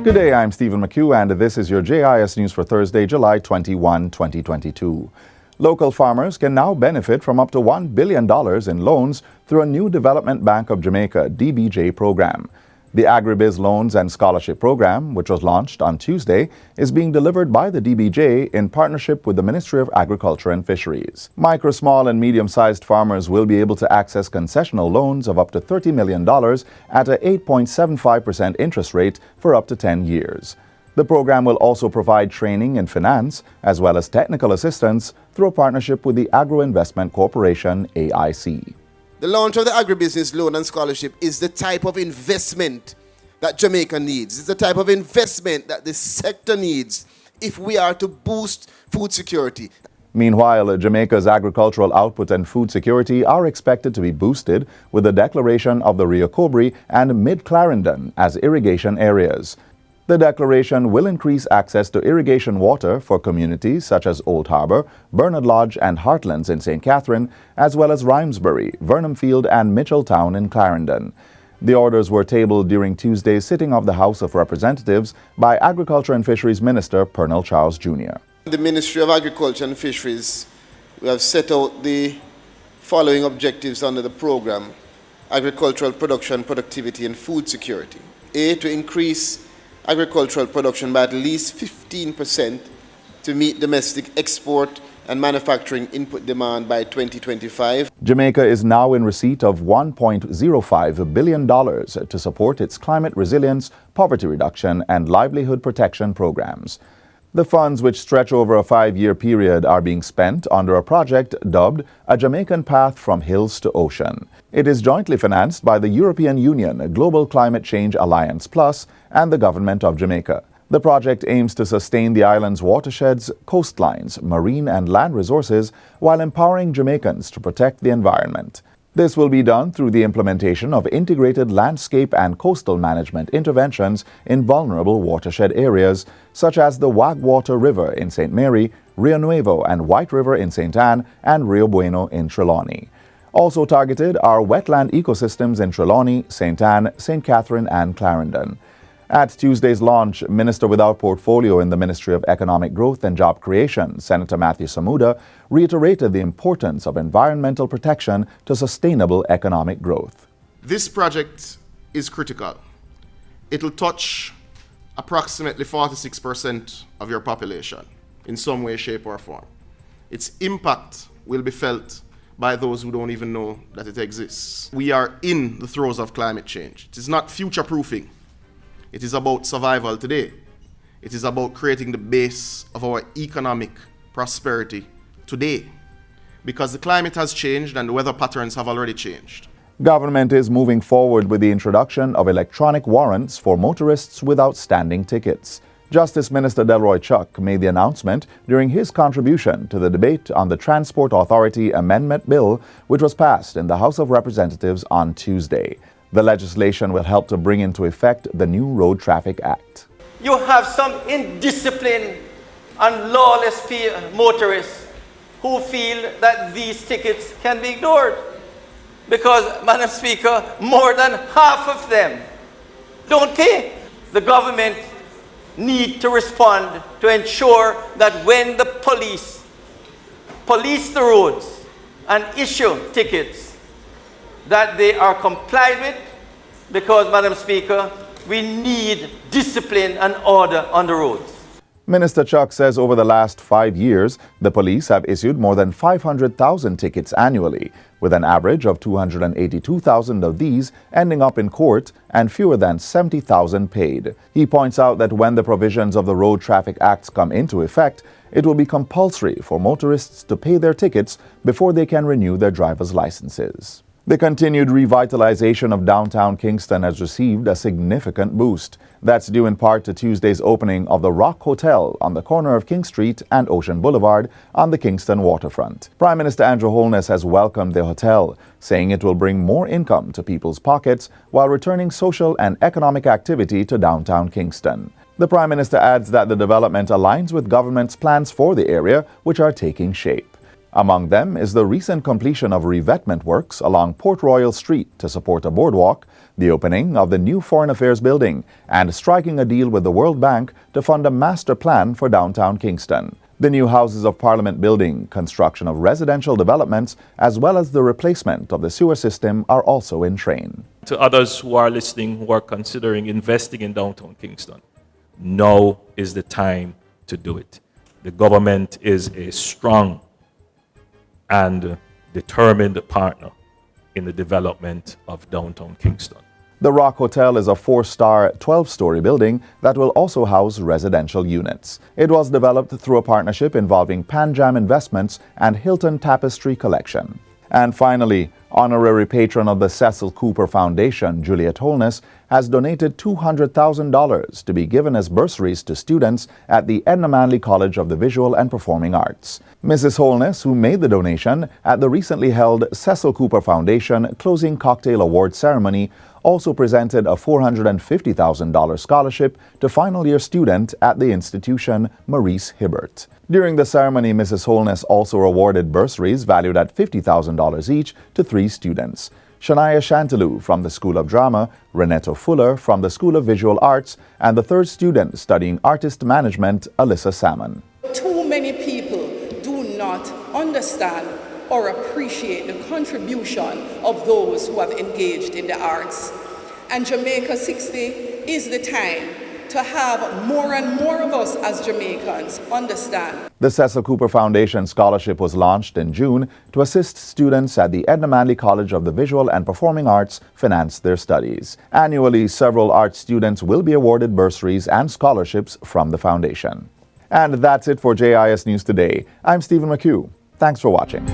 Good day, I'm Stephen McHugh, and this is your JIS News for Thursday, July 21, 2022. Local farmers can now benefit from up to $1 billion in loans through a new Development Bank of Jamaica (DBJ) program. The Agribusiness Loans and Scholarship Program, which was launched on Tuesday, is being delivered by the DBJ in partnership with the Ministry of Agriculture and Fisheries. Micro, small, and medium-sized farmers will be able to access concessional loans of up to $30 million at a 8.75% interest rate for up to 10 years. The program will also provide training in finance as well as technical assistance through a partnership with the Agro Investment Corporation, AIC. The launch of the Agribusiness Loan and Scholarship is the type of investment that Jamaica needs. It's the type of investment that the sector needs if we are to boost food security. Meanwhile, Jamaica's agricultural output and food security are expected to be boosted with the declaration of the Rio Cobre and Mid-Clarendon as irrigation areas. The declaration will increase access to irrigation water for communities such as Old Harbour, Bernard Lodge and Heartlands in St. Catherine, as well as Rhymesbury, Vernhamfield and Mitchelltown in Clarendon. The orders were tabled during Tuesday's sitting of the House of Representatives by Agriculture and Fisheries Minister Pernell Charles Jr. The Ministry of Agriculture and Fisheries, we have set out the following objectives under the program: agricultural production, productivity and food security. A, to increase agricultural production by at least 15% to meet domestic export and manufacturing input demand by 2025. Jamaica is now in receipt of $1.05 billion to support its climate resilience, poverty reduction, and livelihood protection programs. The funds, which stretch over a 5-year period, are being spent under a project dubbed A Jamaican Path from Hills to Ocean. It is jointly financed by the European Union, Global Climate Change Alliance Plus, and the Government of Jamaica. The project aims to sustain the island's watersheds, coastlines, marine and land resources while empowering Jamaicans to protect the environment. This will be done through the implementation of integrated landscape and coastal management interventions in vulnerable watershed areas, such as the Wagwater River in St. Mary, Rio Nuevo and White River in St. Anne, and Rio Bueno in Trelawney. Also targeted are wetland ecosystems in Trelawney, St. Anne, St. Catherine, and Clarendon. At Tuesday's launch, Minister without portfolio in the Ministry of Economic Growth and Job Creation, Senator Matthew Samuda, reiterated the importance of environmental protection to sustainable economic growth. This project is critical. It'll touch approximately 46% of your population in some way, shape, or form. Its impact will be felt by those who don't even know that it exists. We are in the throes of climate change. It is not future-proofing. It is about survival today. It is about creating the base of our economic prosperity today. Because the climate has changed and the weather patterns have already changed. Government is moving forward with the introduction of electronic warrants for motorists with outstanding tickets. Justice Minister Delroy Chuck made the announcement during his contribution to the debate on the Transport Authority Amendment Bill, which was passed in the House of Representatives on Tuesday. The legislation will help to bring into effect the new Road Traffic Act. You have some indisciplined and lawless motorists who feel that these tickets can be ignored. Because, Madam Speaker, more than half of them don't pay. The government need to respond to ensure that when the police the roads and issue tickets, that they are complied with, because, Madam Speaker, we need discipline and order on the roads. Minister Chuck says over the last 5 years, the police have issued more than 500,000 tickets annually, with an average of 282,000 of these ending up in court and fewer than 70,000 paid. He points out that when the provisions of the Road Traffic Acts come into effect, it will be compulsory for motorists to pay their tickets before they can renew their driver's licenses. The continued revitalization of Downtown Kingston has received a significant boost. That's due in part to Tuesday's opening of the Rock Hotel on the corner of King Street and Ocean Boulevard on the Kingston waterfront. Prime Minister Andrew Holness has welcomed the hotel, saying it will bring more income to people's pockets while returning social and economic activity to downtown Kingston. The Prime Minister adds that the development aligns with government's plans for the area, which are taking shape. Among them is the recent completion of revetment works along Port Royal Street to support a boardwalk, the opening of the new Foreign Affairs building, and striking a deal with the World Bank to fund a master plan for downtown Kingston. The new Houses of Parliament building, construction of residential developments, as well as the replacement of the sewer system are also in train. To others who are listening, who are considering investing in downtown Kingston, now is the time to do it. The government is a strong and determined partner in the development of downtown Kingston. The Rock Hotel is a 4-star, 12-story building that will also house residential units. It was developed through a partnership involving Panjam Investments and Hilton Tapestry Collection. And finally, honorary patron of the Cecil Cooper Foundation, Juliet Holness, has donated $200,000 to be given as bursaries to students at the Edna Manley College of the Visual and Performing Arts. Mrs. Holness, who made the donation at the recently held Cecil Cooper Foundation Closing Cocktail Award ceremony, also presented a $450,000 scholarship to final-year student at the institution, Maurice Hibbert. During the ceremony, Mrs. Holness also awarded bursaries valued at $50,000 each to 3 students: Shania Chantalou from the School of Drama, Reneto Fuller from the School of Visual Arts, and the 3rd student studying Artist Management, Alyssa Salmon. Too many people do not understand or appreciate the contribution of those who have engaged in the arts. And Jamaica 60 is the time to have more and more of us as Jamaicans understand. The Cecil Cooper Foundation Scholarship was launched in June to assist students at the Edna Manley College of the Visual and Performing Arts finance their studies. Annually, several art students will be awarded bursaries and scholarships from the foundation. And that's it for JIS News Today. I'm Stephen McHugh. Thanks for watching.